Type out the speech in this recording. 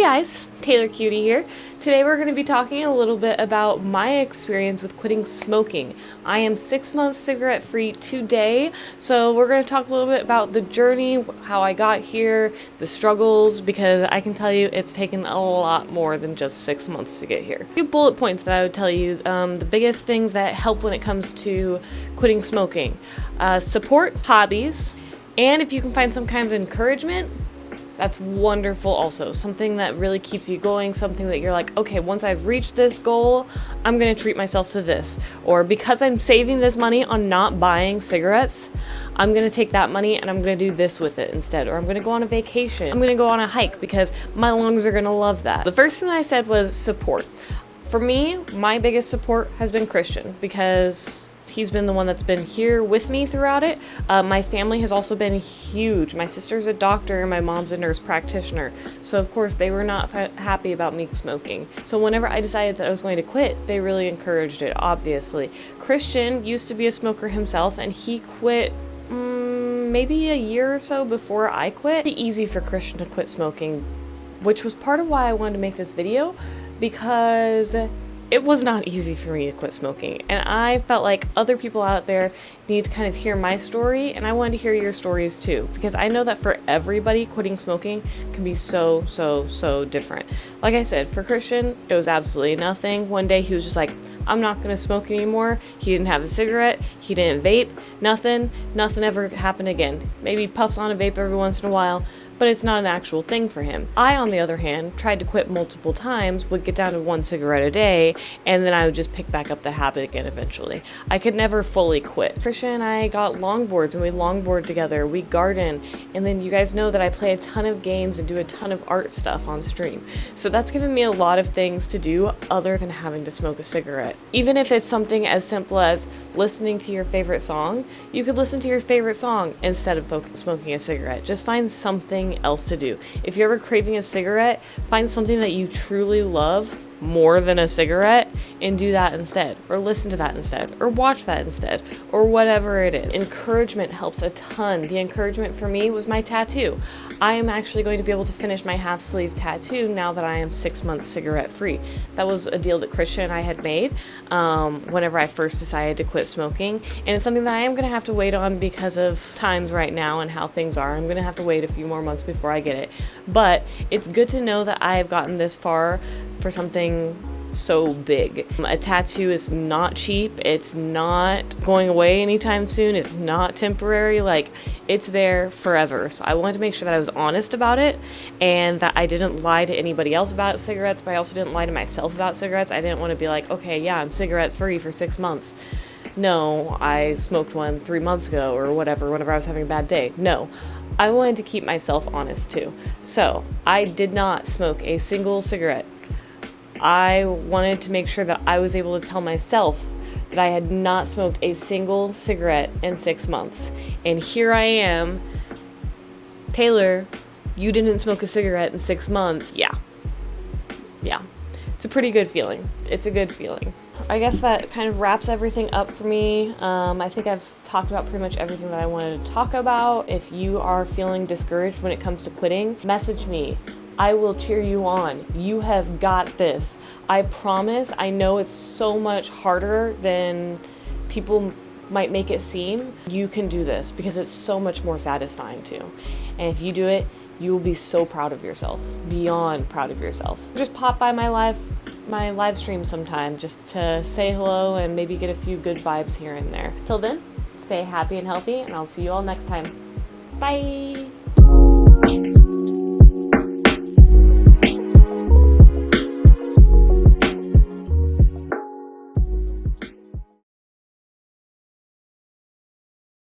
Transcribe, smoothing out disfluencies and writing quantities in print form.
guys, Taylor Cutie here. Today we're going to be talking a little bit about my experience with quitting smoking. I am 6 months cigarette free today, so we're going to talk a little bit about the journey, how I got here, the struggles, because I can tell you it's taken a lot more than just 6 months to get here. A few bullet points that I would tell you, the biggest things that help when it comes to quitting smoking. Support hobbies, and if you can find some kind of encouragement, that's wonderful also. Something that really keeps you going, something that you're like, okay, once I've reached this goal, I'm gonna treat myself to this. Or because I'm saving this money on not buying cigarettes, I'm gonna take that money and I'm gonna do this with it instead. Or I'm gonna go on a vacation. I'm gonna go on a hike because my lungs are gonna love that. The first thing that I said was support. For me, my biggest support has been Christian because he's been the one that's been here with me throughout it. My family has also been huge. My sister's a doctor and my mom's a nurse practitioner. So of course they were not happy about me smoking. So whenever I decided that I was going to quit, they really encouraged it, obviously. Christian used to be a smoker himself and he quit maybe a year or so before I quit. It's easy for Christian to quit smoking, which was part of why I wanted to make this video, because it was not easy for me to quit smoking, and I felt like other people out there need to kind of hear my story, and I wanted to hear your stories too, because I know that for everybody, quitting smoking can be so different. Like I said, for Christian, it was absolutely nothing. One day he was just like, I'm not gonna smoke anymore. He didn't have a cigarette, he didn't vape, nothing ever happened again. Maybe puffs on a vape every once in a while, but it's not an actual thing for him. I, on the other hand, tried to quit multiple times, would get down to 1 cigarette a day, and then I would just pick back up the habit again eventually. I could never fully quit. Christian and I got longboards, and we longboard together, we garden, and then you guys know that I play a ton of games and do a ton of art stuff on stream. So that's given me a lot of things to do other than having to smoke a cigarette. Even if it's something as simple as listening to your favorite song, you could listen to your favorite song instead of smoking a cigarette. Just find something else to do. If you're ever craving a cigarette, find something that you truly love more than a cigarette and do that instead, or listen to that instead, or watch that instead, or whatever it is. Encouragement helps a ton. The encouragement for me was my tattoo. I am actually going to be able to finish my half sleeve tattoo now that I am 6 months cigarette free. That was a deal that Christian and I had made whenever I first decided to quit smoking, and it's something that I am going to have to wait on because of times right now and how things are. I'm going to have to wait a few more months before I get it, but it's good to know that I have gotten this far for something so big. A tattoo is not cheap. It's not going away anytime soon. It's not temporary. Like, it's there forever. So I wanted to make sure that I was honest about it and that I didn't lie to anybody else about cigarettes, but I also didn't lie to myself about cigarettes. I didn't want to be like, okay, yeah, I'm cigarette free for 6 months. No, I smoked one 3 months ago or whatever, whenever I was having a bad day. No. I wanted to keep myself honest too. So I did not smoke a single cigarette. I wanted to make sure that I was able to tell myself that I had not smoked a single cigarette in 6 months. And here I am, Taylor, you didn't smoke a cigarette in 6 months. Yeah. It's a pretty good feeling. It's a good feeling. I guess that kind of wraps everything up for me. I think I've talked about pretty much everything that I wanted to talk about. If you are feeling discouraged when it comes to quitting, message me. I will cheer you on. You have got this. I promise. I know it's so much harder than people might make it seem. You can do this because it's so much more satisfying too. And if you do it, you will be so proud of yourself, beyond proud of yourself. Just pop by my live stream sometime just to say hello and maybe get a few good vibes here and there. Till then, stay happy and healthy, and I'll see you all next time. Bye.